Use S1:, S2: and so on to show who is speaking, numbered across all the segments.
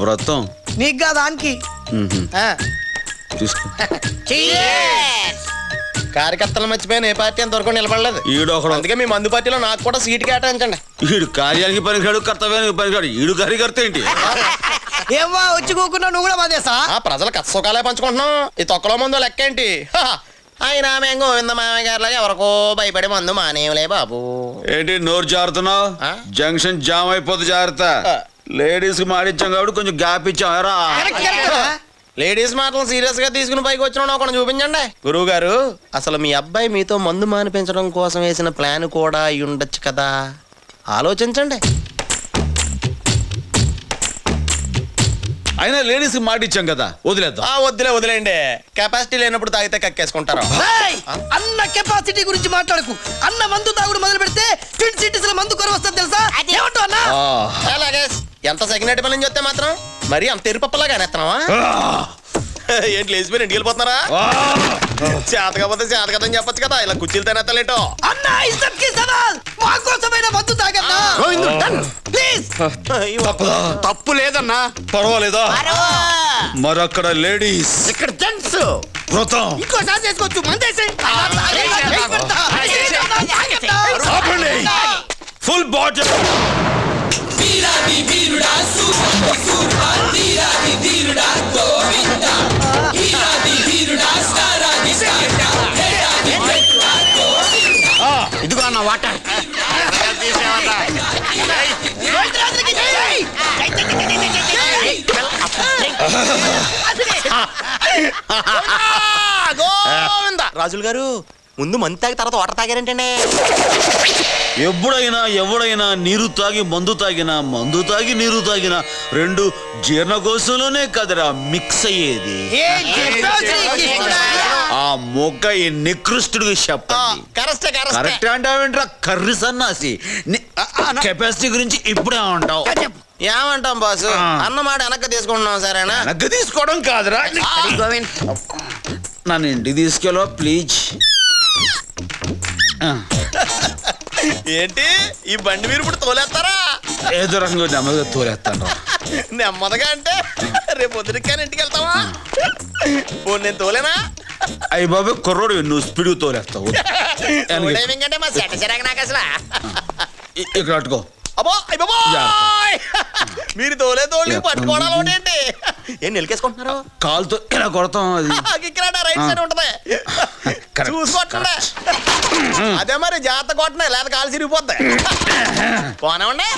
S1: వ్రతం
S2: నీకు కాదు ఆన్కి.
S1: తీసుకో.
S3: కార్యకర్తలు మర్చిపోయిన ఏ పార్టీ అంతవరకు నిలబడలేదు.
S1: ఈడొకడు
S3: అందుకే మీ మందు పార్టీలో నాకు కూడా సీట్ కేటాయించండి.
S1: ఈడు కార్యానికి పనికిరాడు, కర్తవ్యానికి పనికిరాడు. ఈడు కార్యకర్త ఏంటి?
S2: ఏమ్మా వచ్చి కూకున్నా నువ్వు కూడా మాదేసా?
S3: ప్రజల కష్టసుఖాలే పంచుకుంటున్నాం. ఈ తొక్కలో మందు లెక్క ఏంటి? ఆయన మేము గోవింద మామయ్య గారిలాగా ఎవరికో భయపడి మందు మానేయలే బాబు.
S1: ఏంటి నోరు జారుతున్నావు? జంక్షన్ జామ్ అయిపోతే జాగ్రత్త. లేడీస్ కి మాడిచ్చాం కాబట్టి కొంచెం గ్యాప్ ఇచ్చాం.
S3: లేడీస్ మాటలు సీరియస్ గా తీసుకుని పైకి వచ్చిన ఒకటి చూపించండి. గురువు గారు, అసలు మీ అబ్బాయి మీతో మందు మానిపించడం కోసం వేసిన ప్లాన్ కూడా అయి ఉండొచ్చు కదా, ఆలోచించండి.
S1: అయినా లేడీస్ కి మాటిచ్చాం కదా, వదిలేద్దాం.
S3: వదిలేండి. కెపాసిటీ లేనప్పుడు తాగితే కక్కేసుకుంటారు.
S2: అన్న కెపాసిటీ గురించి మాట్లాడకు. అన్న మందు తాగుడు మొదలు పెడితే ట్విన్ సిటీస్ లో మందు కొర వస్తుంది తెలుసా?
S3: అలాగే ఎంత సెకండ్ పని నుంచి వస్తే మాత్రం మరి అంత ఎరుపప్పలాగా అనేస్తున్నావా? ఏంటి లేచిపోయి ఇంటికి వెళ్ళిపోతున్నారా? చేత కాకపోతే చేత కదని చెప్పొచ్చు కదా, ఇలా కుర్చీలు తినేస్తలేటో.
S2: అన్న ఇద్దరికి సవాల్, మా కోసమైనా మందు తాగన్నా ప్లీజ్.
S1: తప్పు లేదన్నా, పర్వాలేదా? మరక్కడ లేడీస్,
S3: ఇక్కడ జెంట్స్.
S1: వ్రతం
S2: ఇంకోసారి చేసుకోవచ్చు. మందేసి
S1: ఫుల్ బాటిల్.
S3: ఇదిగో అన్న వాటర్. రాజులు గారు, ముందు మందు తాగి తర్వాత వాటర్ తాగారంటండి.
S1: ఎవడైనా నీరు తాగి మందు తాగినా, మందు తాగి నీరు తాగినా రెండు జీర్ణకోశంలోనే కదరా మిక్స్ అయ్యేది. ఆ మొక్క ఈ నికృష్టుడికి చెప్పండి. కరెక్ట్ అంటావేంట్రా కర్రీ సన్నాసి? కెపాసిటీ గురించి ఇప్పుడే ఉంటావు.
S3: ఏమంటాం బాసు? అన్నమాట వెనక్కి తీసుకుంటున్నాం. సరేనా?
S1: వెనక్కి తీసుకోవడం కాదురా. నన్ను ఇంటికి తీసుకెళ్ళవా ప్లీజ్?
S3: ఏంటి ఈ బండి మీరు ఇప్పుడు తోలేస్తారా?
S1: ఏదో రకంగా నెమ్మదిగా తోలేస్తాను.
S3: నెమ్మదిగా అంటే రేపు పొద్దున ఇంటికి వెళ్తావా? నేను తోలేనా?
S1: అయ్యి బాబు కుర్రోడు, నువ్వు స్పీడ్ తోలేస్తావు. ఇక్కడ అట్టుకో.
S3: మీరు తోలే తోలి పట్టుకోవడం ఏంటి? ఏం నిలికేసుకుంటున్నారు?
S1: కాలుతో ఇలా కొడతాం. అది
S3: రైట్ సైడ్ ఉంటది, చూసుకోండి. అదే మరి జాగ్రత్త కొట్టనే, లేదా కాలు సిరిగిపోద్ది. పోనామండి.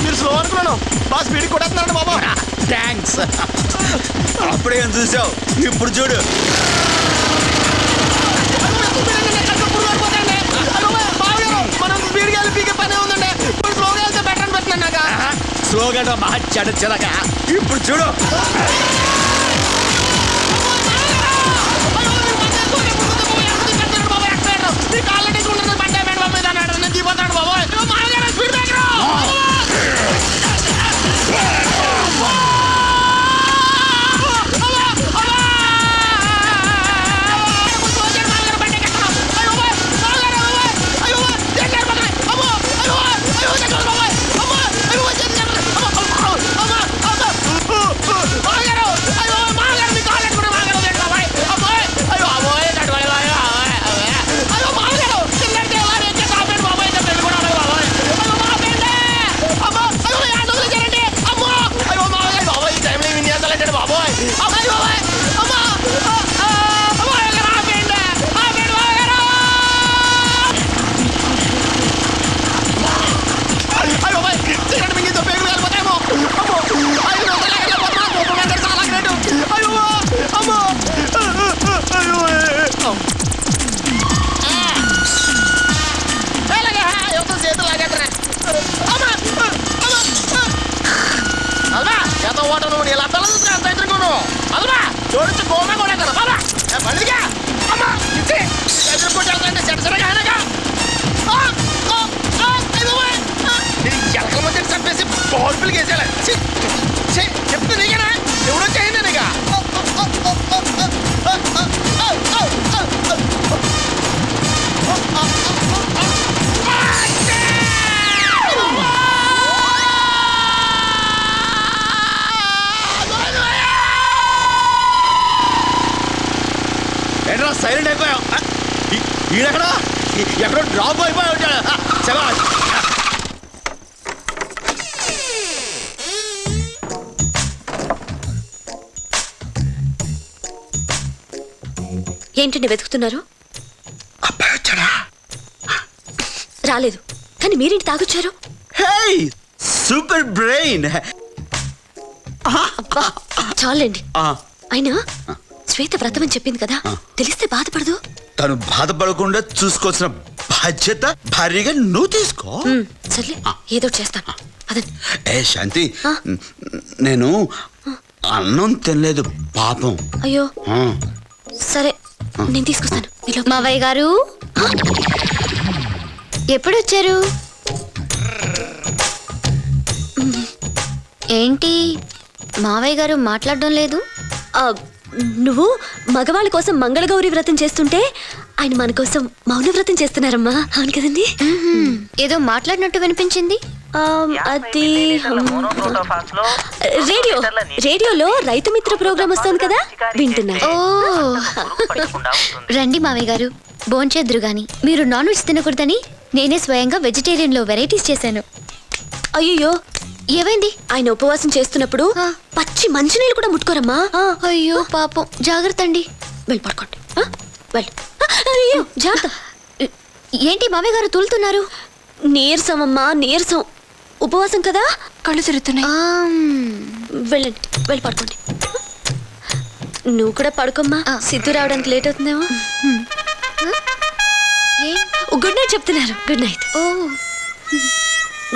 S3: మీరు స్లో అనుకున్నాను, బాగా స్పీడ్ కొట్టేస్తున్నాడు బాబా.
S1: థ్యాంక్స్. అప్పుడే ఏం చూసావు, ఇప్పుడు చూడు.
S3: మనం స్పీడ్గా వెళ్ళి పీకే పనే ఉందండి. ఇప్పుడు స్లోగా వెళ్తే బెటర్ అనిపిస్తున్నాను నాకు.
S1: స్లోగా మార్చాడు చిలక. ఇప్పుడు చూడు. ఈడెక్కడా ఎక్కడో డ్రాప్ అయిపోయి ఉంటాడు. శభాష్.
S4: ఏంటండి వెతుకుతున్నారు?
S1: అబ్బాయి వచ్చాడా?
S4: రాలేదు, కానీ మీరేంటి తాగొచ్చారు?
S1: హే సూపర్ బ్రెయిన్.
S4: అబ్బా, చాలండి. అయినా శ్వేత వ్రతం అని చెప్పింది కదా, తెలిస్తే బాధపడదు.
S1: తను బాధపడకుండా చూసుకోవాల్సిన బాధ్యత భారీగా నువ్వు తీసుకో.
S4: సర్లే, ఏదో చేస్తాను. అదండి.
S1: ఏ శాంతి, నేను అన్నం తినలేదు పాపం.
S4: అయ్యో, సరే నేను తీసుకొస్తాను.
S5: మావయ్య గారు ఎప్పుడు వచ్చారు? ఏంటి మావయ్య గారు మాట్లాడడం లేదు?
S4: ఆ, నువ్వు మగవాళ్ళ కోసం మంగళగౌరి వ్రతం చేస్తుంటే ఆయన మన కోసం మౌన వ్రతం చేస్తున్నారమ్మా. అవును కదండి?
S5: ఏదో మాట్లాడినట్టు వినిపించింది.
S4: అది రేడియోలో రైతు మిత్ర ప్రోగ్రామ్ వస్తుంది కదా, వింటున్నా.
S5: ఓ రండి మావయ్య గారు, భోంచేద్దురు గాని. మీరు నాన్ వెజ్ తినకూడదని నేనే స్వయంగా వెజిటేరియన్ లో వెరైటీస్ చేశాను.
S4: అయ్యో,
S5: ఏమైంది?
S4: ఆయన ఉపవాసం చేస్తున్నప్పుడు పచ్చి మంచినీళ్ళు కూడా ముట్టుకోరమ్మా.
S5: అయ్యో పాపం, జాగ్రత్త అండి.
S4: వెళ్ళి పడుకోండి. వెళ్ళు. అయ్యో జాగ్రత్త.
S5: ఏంటి మావయ్య గారు తూలుతున్నారు?
S4: నీరసం అమ్మా, నీరసం. ఉపవాసం కదా, కళ్ళు తిరుగుతున్నాయి. వెళ్ళండి, వెళ్ళి పడుకోండి. నువ్వు కూడా పడుకోమ్మా, సిద్ధు రావడానికి లేట్ అవుతుందేమో. గుడ్ నైట్ చెప్తున్నారు. Good night.
S5: ఓ,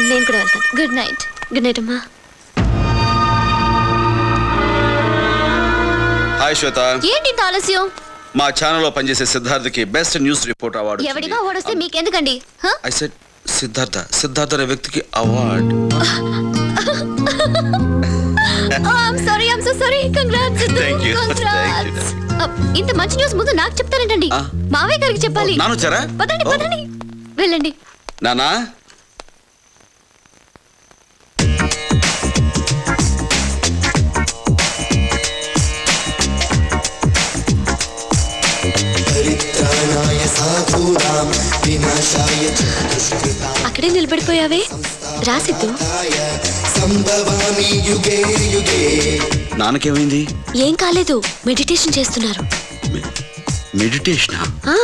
S4: నేను కూడా వెళ్తాను.
S5: Good night.
S4: గుడ్ నైట్ అమ్మా.
S6: హాయ్ శ్వేత,
S5: ఏంటి ఇంత ఆలస్యం?
S6: మా ఛానల్లో పనిచేసే సిద్ధార్థకి బెస్ట్ న్యూస్ రిపోర్ట్ అవార్డు
S5: ఎవడిగా ఓడొస్తే మీకెందుకండి?
S6: ఐ సెడ్ సిద్ధార్థ అనే వ్యక్తికి award.
S5: Sorry, I'm so sorry. Congrats.
S6: Thank you.
S5: ఇంత మంచి న్యూస్ ముందు నాకు చెప్తారేంటండి? మావయ్య గారికి చెప్పాలి.
S6: నాన్న వచ్చారా?
S5: పదండి పదండి, వెళ్ళండి.
S6: నానా,
S4: అక్కడే నిలబడిపోయావే, రా సిద్ధు.
S6: నాన్నకేమైంది?
S4: ఏం కాలేదు, మెడిటేషన్ చేస్తున్నారు.
S6: మెడిటేషనా?
S4: ఆ,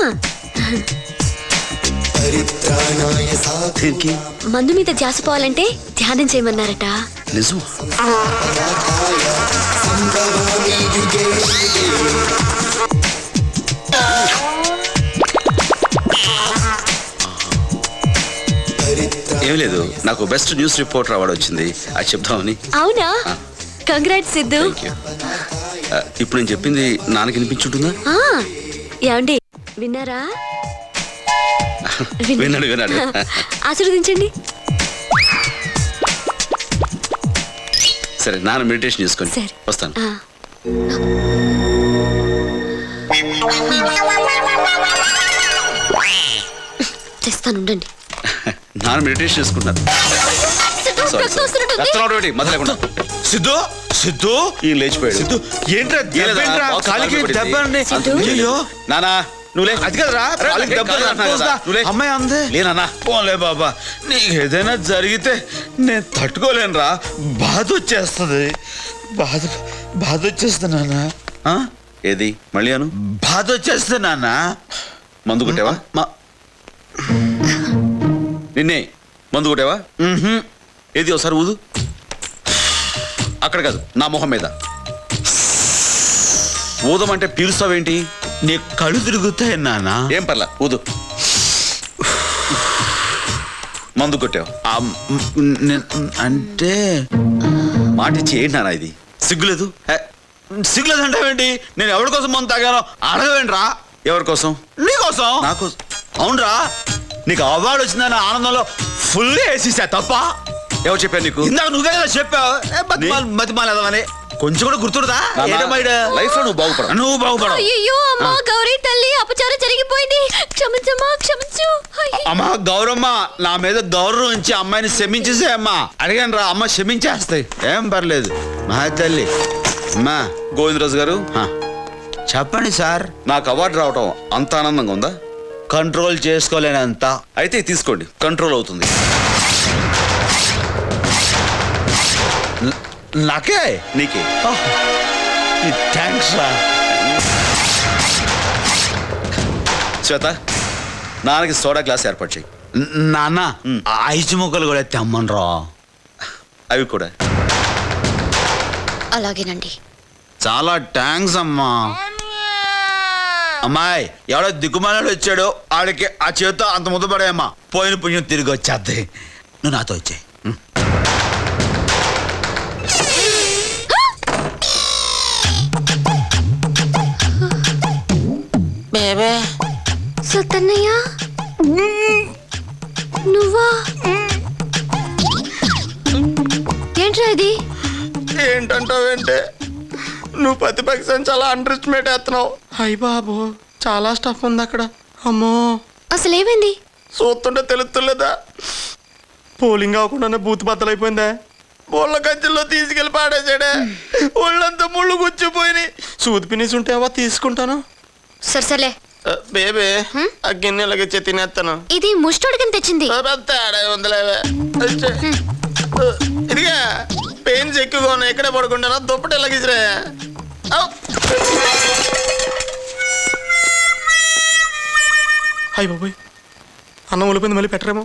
S6: దేనికి?
S4: మందు మీద ధ్యాస పోవాలంటే ధ్యానం చేయమన్నారట.
S6: నిజం? ఏం లేదు, నాకు బెస్ట్ న్యూస్ రిపోర్టర్ అవార్డు వచ్చింది, అది చెప్దామని.
S4: అవునా? కంగ్రాట్స్ సిద్ధు.
S6: Thank you. ఇప్పుడు నేను చెప్పింది నాన్నకి వినిపించుంటుందా?
S4: ఏమండి, విన్నారా?
S6: విన్నాడు.
S4: ఆశీర్వదించండి.
S6: సరే, నాన్న మెడిటేషన్ చేసుకొని
S4: సరే.
S6: వస్తాను.
S4: తెస్తాను, ఉండండి.
S6: నాన్న మెడిటేషన్ చేసుకుంటున్నారు. మొదలేకుండా
S1: సిద్ధు సిద్ధు
S6: ఈ లేచిపోయాడు.
S1: సిద్ధు ఏంట్రా దెబ్బేంట్రా? కాలికి దెబ్బ అండి. అయ్యో
S6: నానా నువ్వులే.
S1: అది కదరా, కాలికి దెబ్బ తగిలిందా? అమ్మాయి అందే.
S6: లేనన్నా.
S1: పోలే బాబా, నీకు ఏదైనా జరిగితే నేను తట్టుకోలేనురా, బాధ వచ్చేస్తుంది. బాధ వచ్చేస్తుంది నాన్న.
S6: ఏది మళ్ళీ అను.
S1: బాధ వచ్చేస్తుంది నాన్న.
S6: మందు కొట్టావా? నిన్నే మందు కొట్టావా? ఏది ఒకసారి ఊదు. అక్కడ కాదు, నా మొహం మీద. ఊదమంటే పీలుస్తావేంటి?
S1: నీ కళ్ళు తిరుగుతాయి నాన్న.
S6: ఏం పర్లా, ఊదు. మందు కొట్టావు
S1: అంటే
S6: మాటిచ్చి ఏంటి నాన్న ఇది? సిగ్గులేదు?
S1: సిగ్గులేదు అంటావేంటి? నేను ఎవరి కోసం మందు తాగానో అడగవేంట్రా?
S6: ఎవరి కోసం?
S1: నీకోసం.
S6: నాకు.
S1: అవునరా, నీకు అవార్డు వచ్చిందని ఆనందంలో ఫుల్గా వేసేసా తప్ప.
S6: ఎవరు చెప్పారు నీకు?
S1: ఇందాక నువ్వే కదా చెప్పావు మతిమాలేదామని. కొంచెం కూడా గుర్తుడుదా?
S6: లైఫ్ లో నువ్వు బాగుపడ.
S1: నువ్వు బాగుపడవు.
S5: అయ్యో అమ్మా గౌరీ తల్లి, అపచారం జరిగిపోయింది, క్షమించమ్మా, క్షమించు.
S1: అమ్మా గౌరమ్మ, నా మీద గౌరవం ఇచ్చి అమ్మాయిని క్షమించేసే అమ్మా. అడిగాను రా, అమ్మ క్షమించేస్తాయి, ఏం పర్లేదు. మా తల్లి. అమ్మా
S6: గోవిందరాజు గారు,
S1: చెప్పండి సార్.
S6: నాకు అవార్డు రావటం అంత ఆనందంగా ఉందా?
S1: కంట్రోల్ చేసుకోలేనంత.
S6: అయితే తీసుకోండి, కంట్రోల్ అవుతుంది.
S1: నాకే
S6: నీకే.
S1: థ్యాంక్స్ రా.
S6: శ్వేత, నాన్నకి సోడా గ్లాస్ ఏర్పాటు చేయి.
S1: నాన్న ఐదు ముక్కలు కూడా తెమ్మనరా.
S6: అవి కూడా.
S5: అలాగేనండి.
S1: చాలా థ్యాంక్స్ అమ్మా. అమ్మాయి ఎవడో దిక్కుమాలాడు వచ్చాడు, ఆడికి ఆ చేతితో అంత ముద్ద పడేయమ్మా. పోయిన పుణ్యం తిరిగి వచ్చేద్ది. నువ్వు నాతో వచ్చాయి.
S3: బేబే
S5: సత్తన్నయ్య, నువ్వా? ఏంట్రా ఇది?
S3: ఏంటంటావేంటే, నువ్వు ప్రతిపక్షం చాలా అండర్ ఎస్టిమేట్ వేస్తున్నావు. అయ్య బాబు, చాలా స్టఫ్ ఉంది అక్కడ. అమ్మో,
S5: అసలు ఏమైంది?
S3: చూస్తుంటే తెలుస్తులేదా? పోలింగ్ అవ్వకుండానే బూత్ బద్దలైపోయిందా? బోళ్ళ కంచెల్లో తీసుకెళ్ళి పాడేసాడే. ఒళ్ళంతా ముళ్ళు గుచ్చిపోయినాయి. సూది పినిసి ఉంటేవా తీసుకుంటాను.
S5: సర్సలే
S3: బేబే, ఆ గిన్నెలకి తినేస్తాను.
S5: ఇది ముష్టోడికని తెచ్చింది.
S3: తేడా ఉందిలేవే. ఇదిగా పెయిన్స్ ఎక్కువగా ఉన్నాయి. ఎక్కడే పడుకుంటానా? దుప్పటి ఎలాగిసిరా. అయ్య బాబోయ్, అన్నం ఒలిపోయింది, మళ్ళీ పెట్టరేమో.